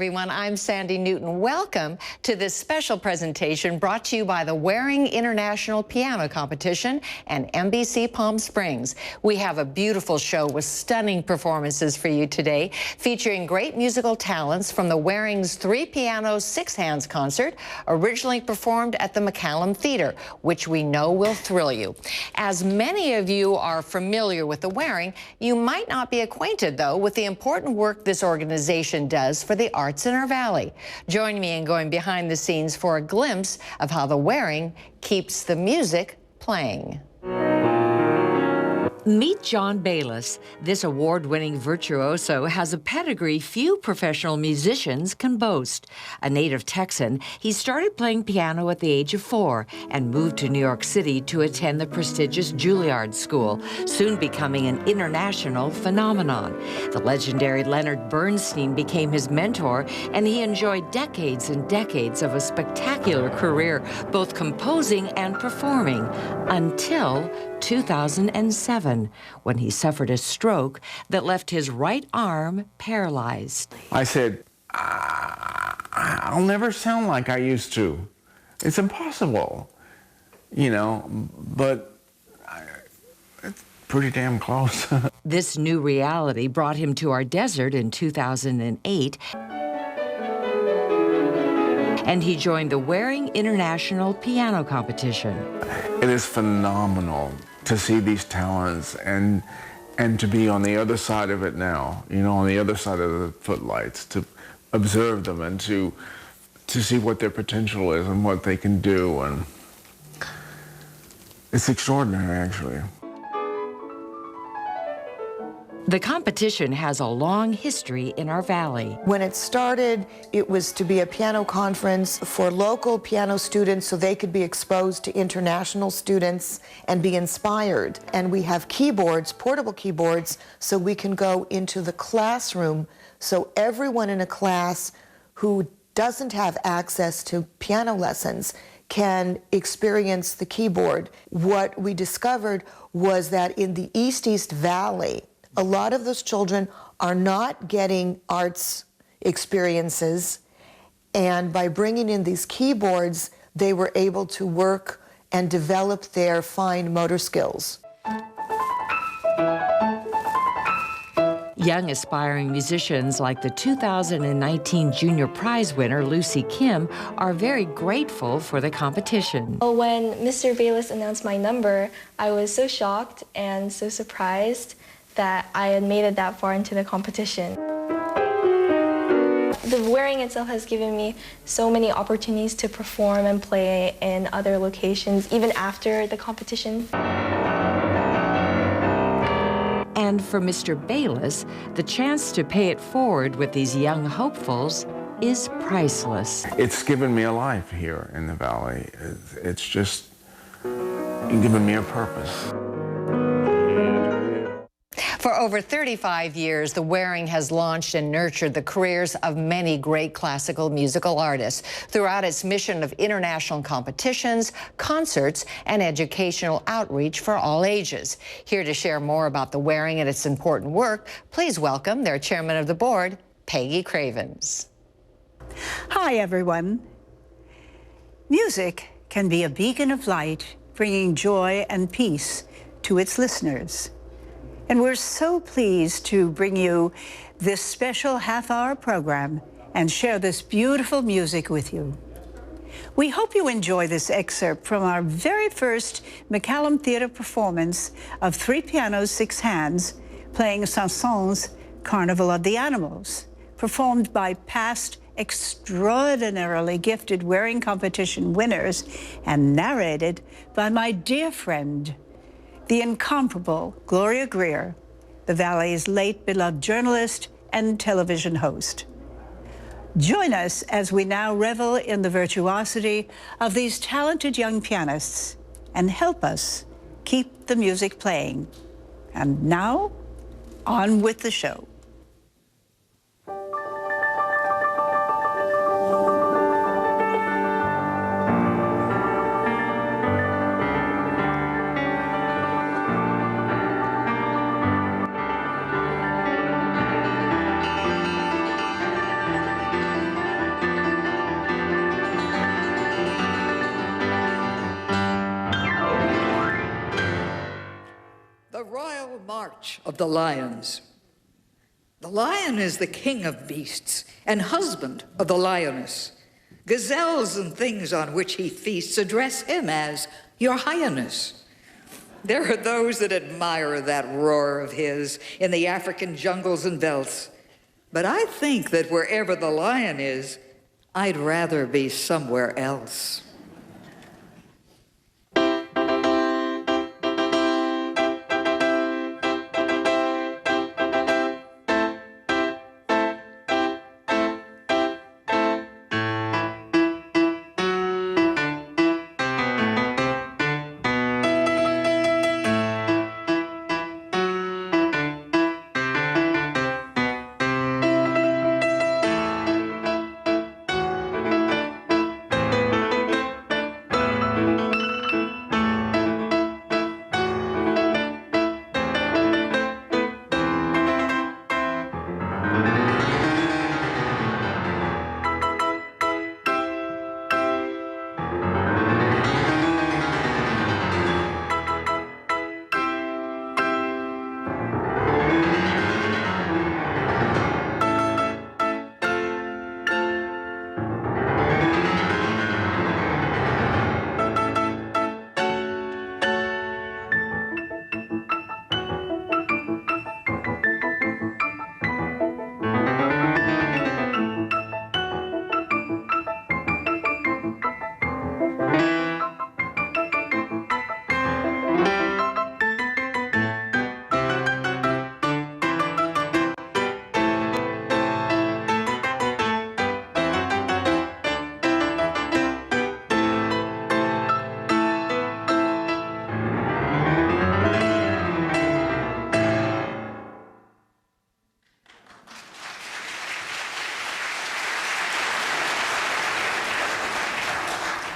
everyone. I'm Sandy Newton. Welcome to this special presentation brought to you by the Waring International Piano Competition and NBC Palm Springs. We have a beautiful show with stunning performances for you today, featuring great musical talents from the Waring's Three Pianos, Six Hands concert, originally performed at the McCallum Theater, which we know will thrill you. As many of you are familiar with the Waring, you might not be acquainted, though, with the important work this organization does for the arts in our valley. Join me in going behind the scenes for a glimpse of how the Waring keeps the music playing. Meet John Bayless. This award-winning virtuoso has a pedigree few professional musicians can boast. A native Texan, he started playing piano at the age of 4 and moved to New York City to attend the prestigious Juilliard School, soon becoming an international phenomenon. The legendary Leonard Bernstein became his mentor, and he enjoyed decades and decades of a spectacular career, both composing and performing, until 2007, when he suffered a stroke that left his right arm paralyzed. I said, I'll never sound like I used to. It's impossible, you know, but it's pretty damn close. This new reality brought him to our desert in 2008, and he joined the Waring International Piano Competition. It is phenomenal to see these talents and to be on the other side of it now, you know, on the other side of the footlights, to observe them and to see what their potential is and what they can do. And it's extraordinary, actually. The competition has a long history in our valley. When it started, it was to be a piano conference for local piano students so they could be exposed to international students and be inspired. And we have keyboards, portable keyboards, so we can go into the classroom so everyone in a class who doesn't have access to piano lessons can experience the keyboard. What we discovered was that in the East Valley, a lot of those children are not getting arts experiences, and by bringing in these keyboards, they were able to work and develop their fine motor skills. Young aspiring musicians like the 2019 Junior Prize winner Lucy Kim are very grateful for the competition. When Mr. Bayless announced my number, I was so shocked and so surprised that I had made it that far into the competition. The Waring itself has given me so many opportunities to perform and play in other locations, even after the competition. And for Mr. Bayless, the chance to pay it forward with these young hopefuls is priceless. It's given me a life here in the Valley. It's just given me a purpose. For over 35 years, the Waring has launched and nurtured the careers of many great classical musical artists throughout its mission of international competitions, concerts, and educational outreach for all ages. Here to share more about the Waring and its important work, please welcome their chairman of the board, Peggy Cravens. Hi, everyone. Music can be a beacon of light, bringing joy and peace to its listeners. And we're so pleased to bring you this special half-hour program and share this beautiful music with you. We hope you enjoy this excerpt from our very first McCallum Theater performance of Three Pianos, Six Hands, playing Saint-Saëns' Carnival of the Animals, performed by past extraordinarily gifted Waring competition winners and narrated by my dear friend, the incomparable Gloria GREER, the Valley's late beloved journalist and television host. Join us as we now revel in the virtuosity of these talented young pianists and help us keep the music playing. And now, on with the show. march of the lions. The lion is the king of beasts and husband of the lioness. Gazelles and things on which he feasts address him as Your Highness. There are those that admire that roar of his in the African jungles and velds. But I think that wherever the lion is, I'd rather be somewhere else.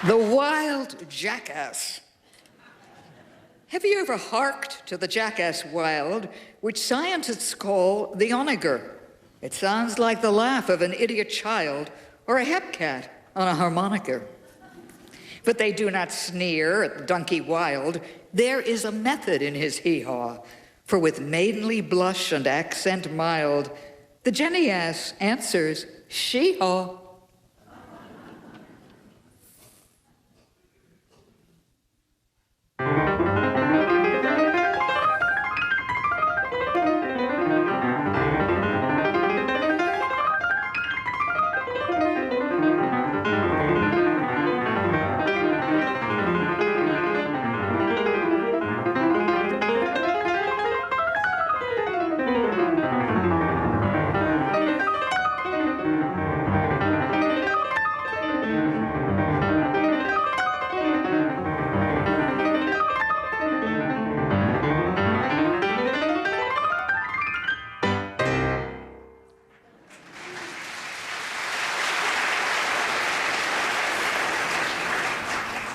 The wild jackass. Have you ever harked to the jackass wild, which scientists call the onager? It sounds like the laugh of an idiot child or a hepcat on a harmonica. But they do not sneer at the donkey wild. There is a method in his hee-haw, for with maidenly blush and accent mild, the jenny-ass answers, she-haw.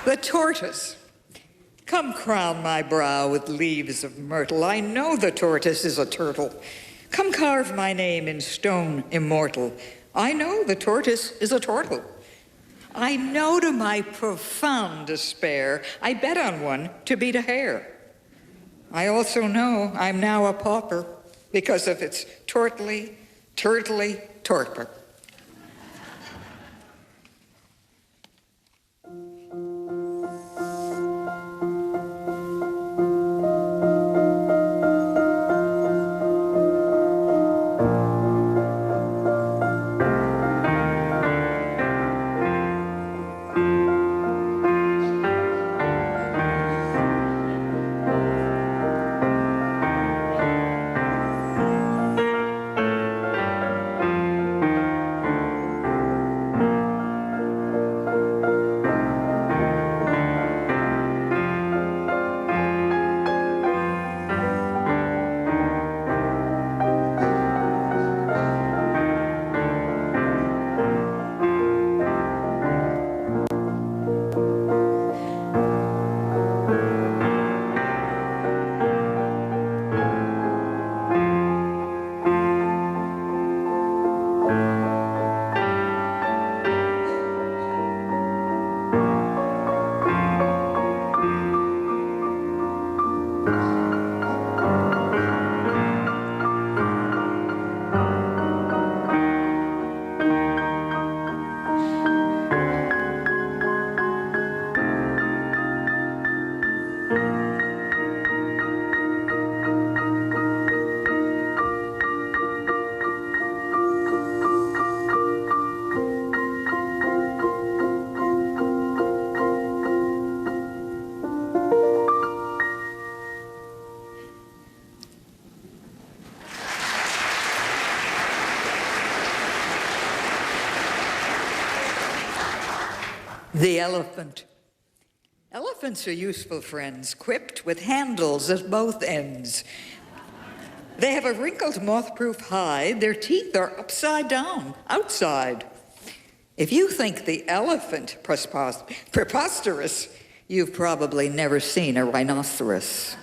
The tortoise. Come crown my brow with leaves of myrtle. I know the tortoise is a turtle. Come carve my name in stone immortal. I know the tortoise is a turtle. I know to my profound despair, I bet on one to beat a hare. I also know I'm now a pauper because of its turtly torpor. The elephant. Elephants are useful friends, quipped with handles at both ends. They have a wrinkled moth-proof hide. Their teeth are upside down, outside. If you think the elephant preposterous, you've probably never seen a rhinoceros.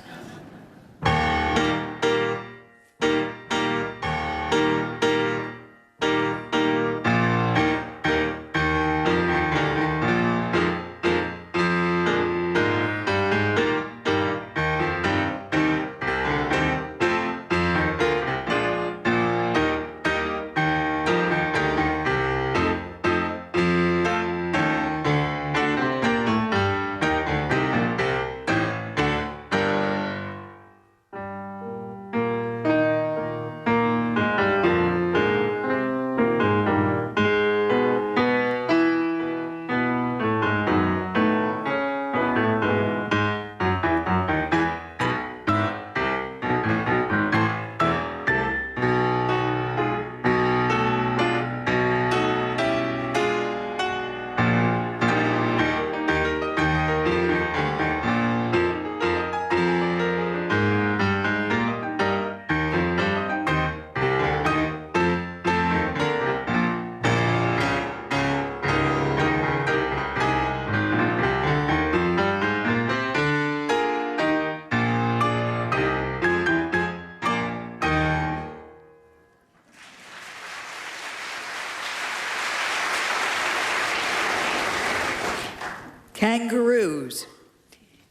Kangaroos.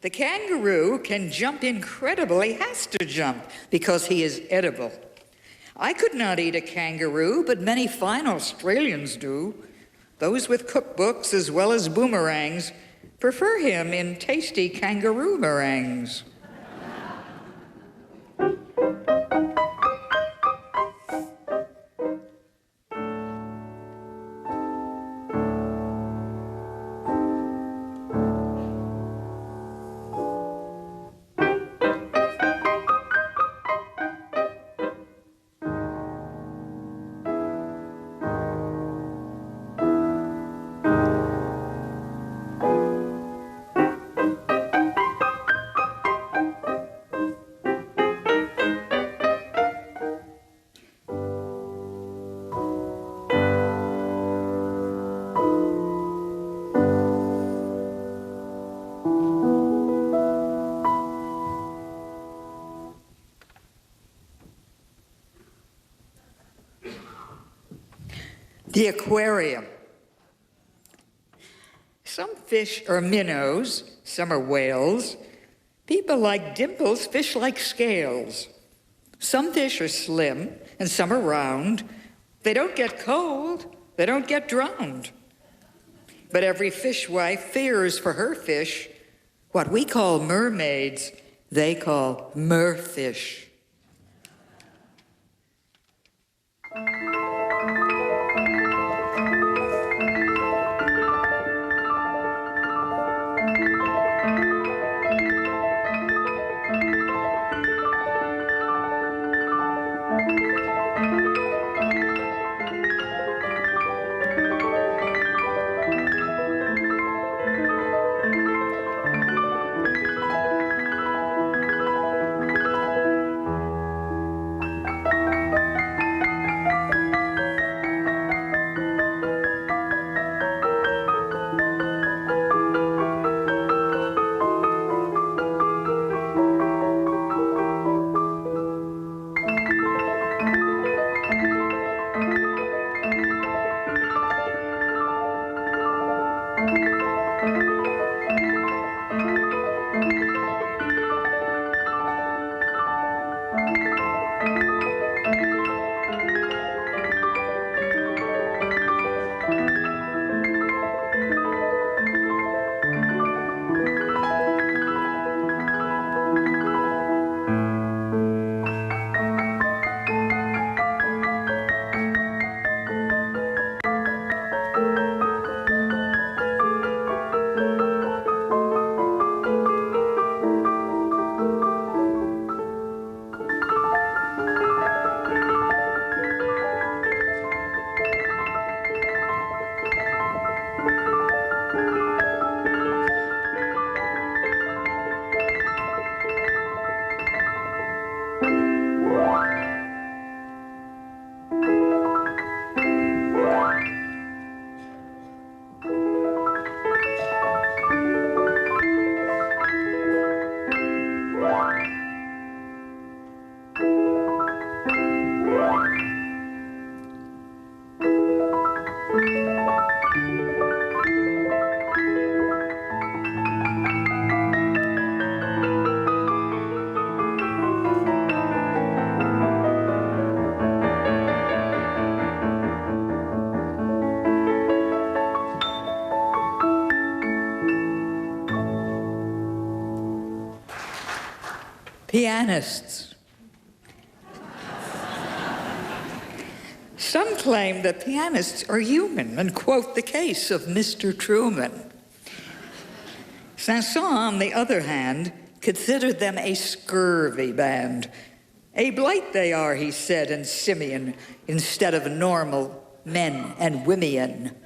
The kangaroo can jump incredibly, has to jump because he is edible. I could not eat a kangaroo, but many fine Australians do. Those with cookbooks as well as boomerangs prefer him in tasty kangaroo meringues. The aquarium. Some fish are minnows, some are whales. People like dimples, fish like scales. Some fish are slim and some are round. They don't get cold, they don't get drowned. But every fishwife fears for her fish what we call mermaids, they call merfish. pianists. Some claim that pianists are human and quote the case of Mr. Truman. Saint-Saëns, on the other hand, considered them a scurvy band. A blight they are, he said, and simian, instead of normal men and women.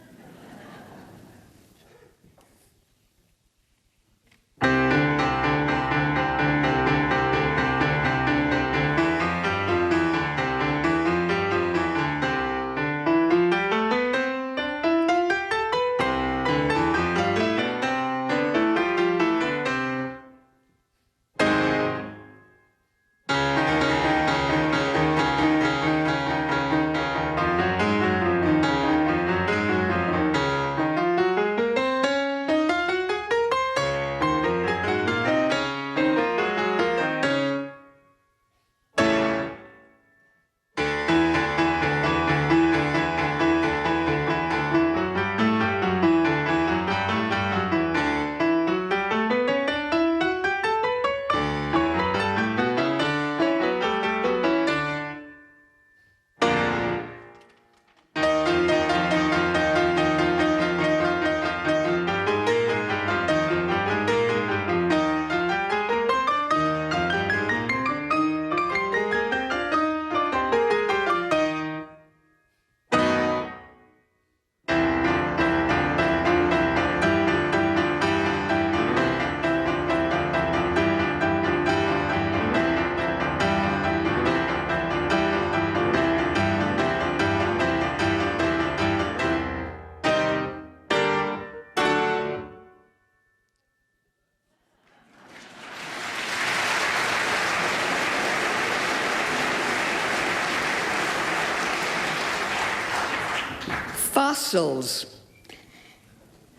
Fossils.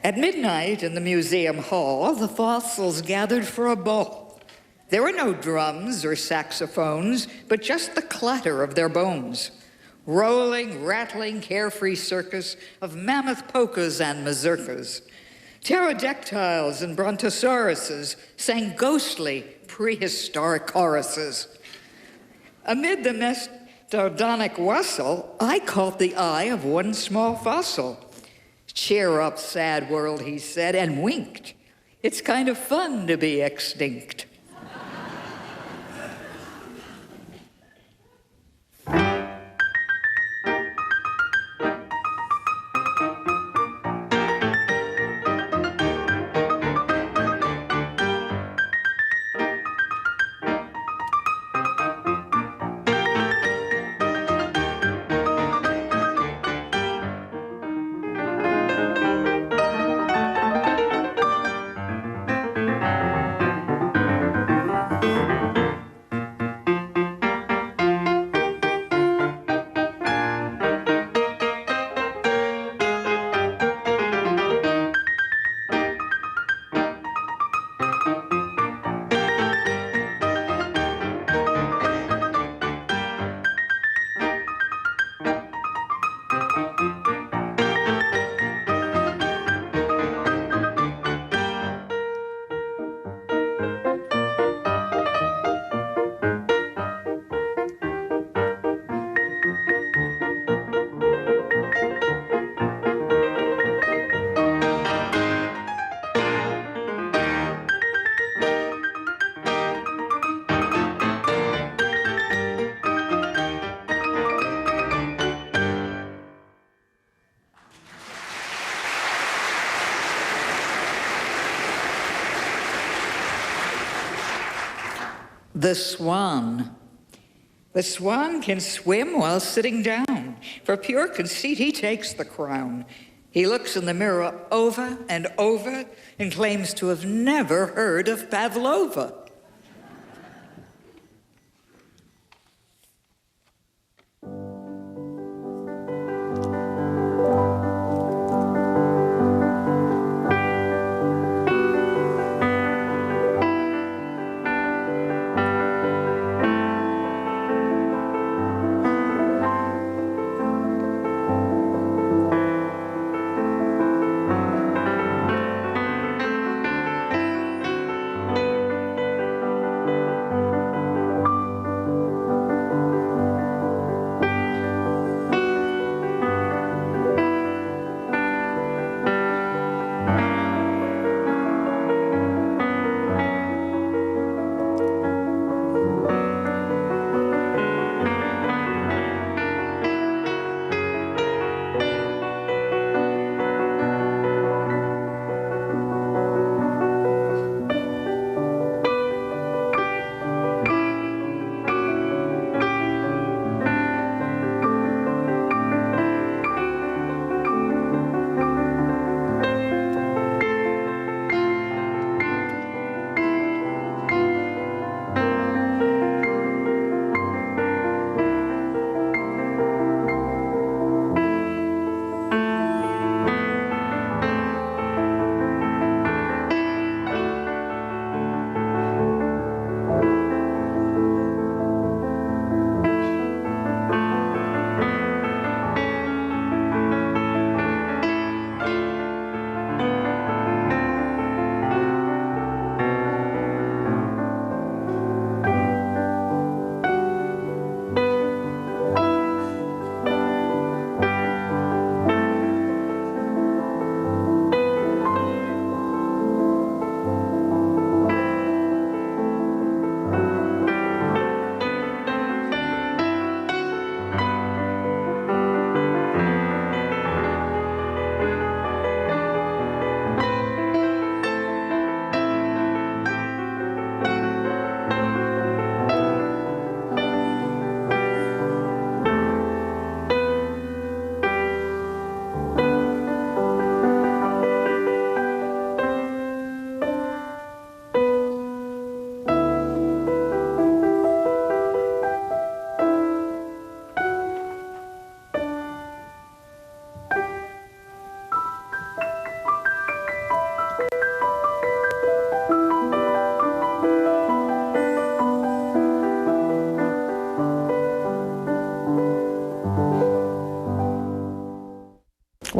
At midnight in the museum hall, the fossils gathered for a ball. There were no drums or saxophones, but just the clatter of their bones. Rolling, rattling, carefree circus of mammoth polkas and mazurkas. Pterodactyls and brontosauruses sang ghostly, prehistoric choruses. Amid the mastodonic wassail, I caught the eye of one small fossil. "Cheer up, sad world," he said, and winked. "It's kind of fun to be extinct." The swan. The swan can swim while sitting down. For pure conceit, he takes the crown. He looks in the mirror over and over and claims to have never heard of Pavlova.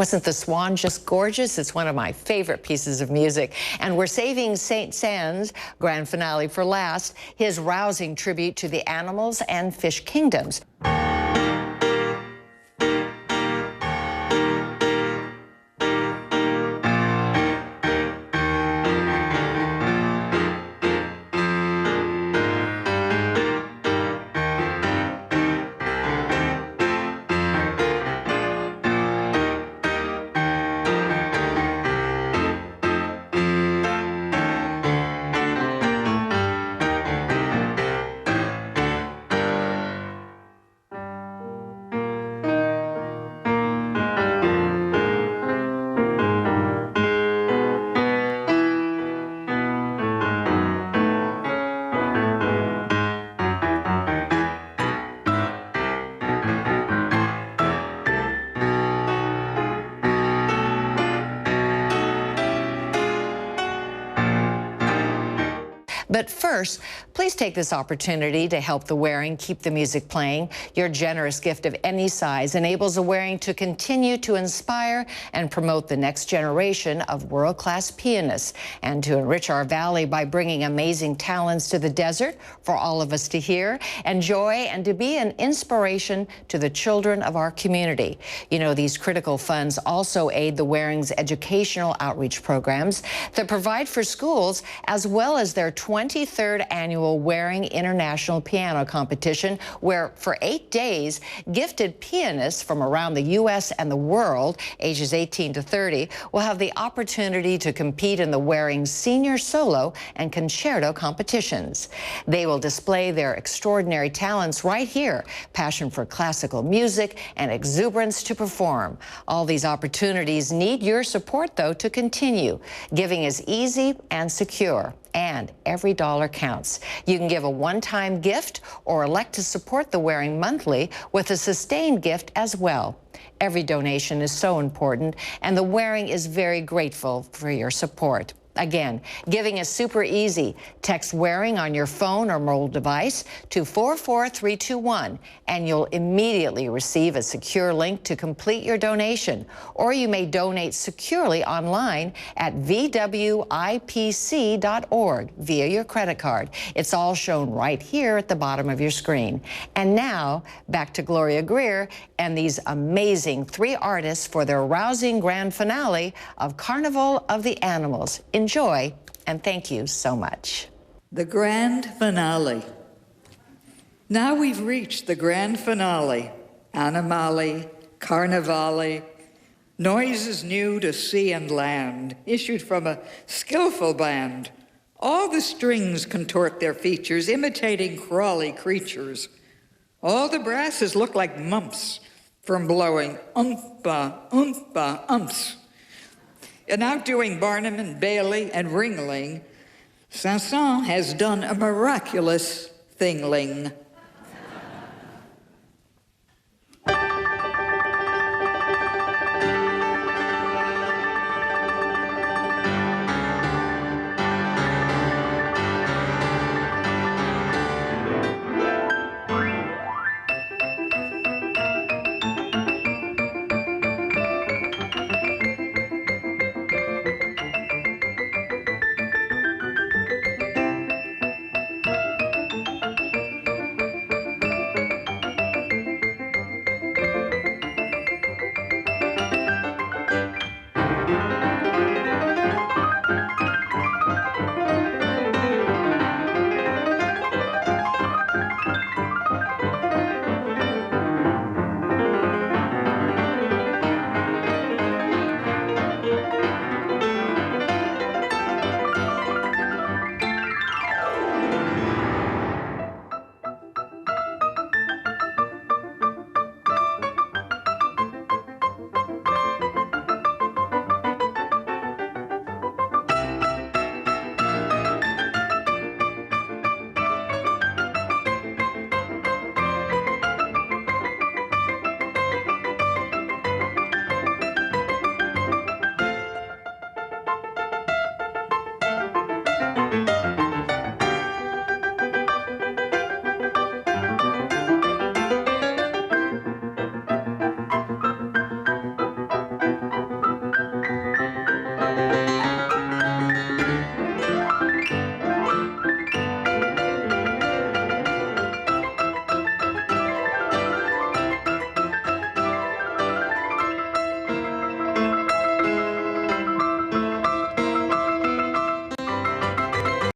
Wasn't the Swan just gorgeous? It's one of my favorite pieces of music. And we're saving St. Sands' grand finale for last, his rousing tribute to the animals and fish kingdoms. But first, please take this opportunity to help the Waring keep the music playing. Your generous gift of any size enables the Waring to continue to inspire and promote the next generation of world-class pianists and to enrich our valley by bringing amazing talents to the desert for all of us to hear, enjoy, and to be an inspiration to the children of our community. You know, these critical funds also aid the Waring's educational outreach programs that provide for schools as well as their 23rd annual Waring International Piano Competition, where for 8 days, gifted pianists from around the U.S. and the world, ages 18 to 30, will have the opportunity to compete in the Waring Senior Solo and Concerto competitions. They will display their extraordinary talents right here, passion for classical music and exuberance to perform. All these opportunities need your support, though, to continue. Giving is easy and secure, and every dollar counts. You can give a one-time gift or elect to support the Waring monthly with a sustained gift as well. Every donation is so important, and the Waring is very grateful for your support. Again, giving is super easy. Text Waring on your phone or mobile device to 44321, and you'll immediately receive a secure link to complete your donation. Or you may donate securely online at vwipc.org via your credit card. It's all shown right here at the bottom of your screen. And now, back to Gloria Greer and these amazing 3 artists for their rousing grand finale of Carnival of the Animals. Enjoy, and thank you so much. The grand finale. Now we've reached the grand finale. Animale, Carnivale, noises new to sea and land, issued from a skillful band. All the strings contort their features, imitating crawly creatures. All the brasses look like mumps from blowing umpa, umpa, umps. And outdoing Barnum and Bailey and Ringling, Sanson has done a miraculous thingling.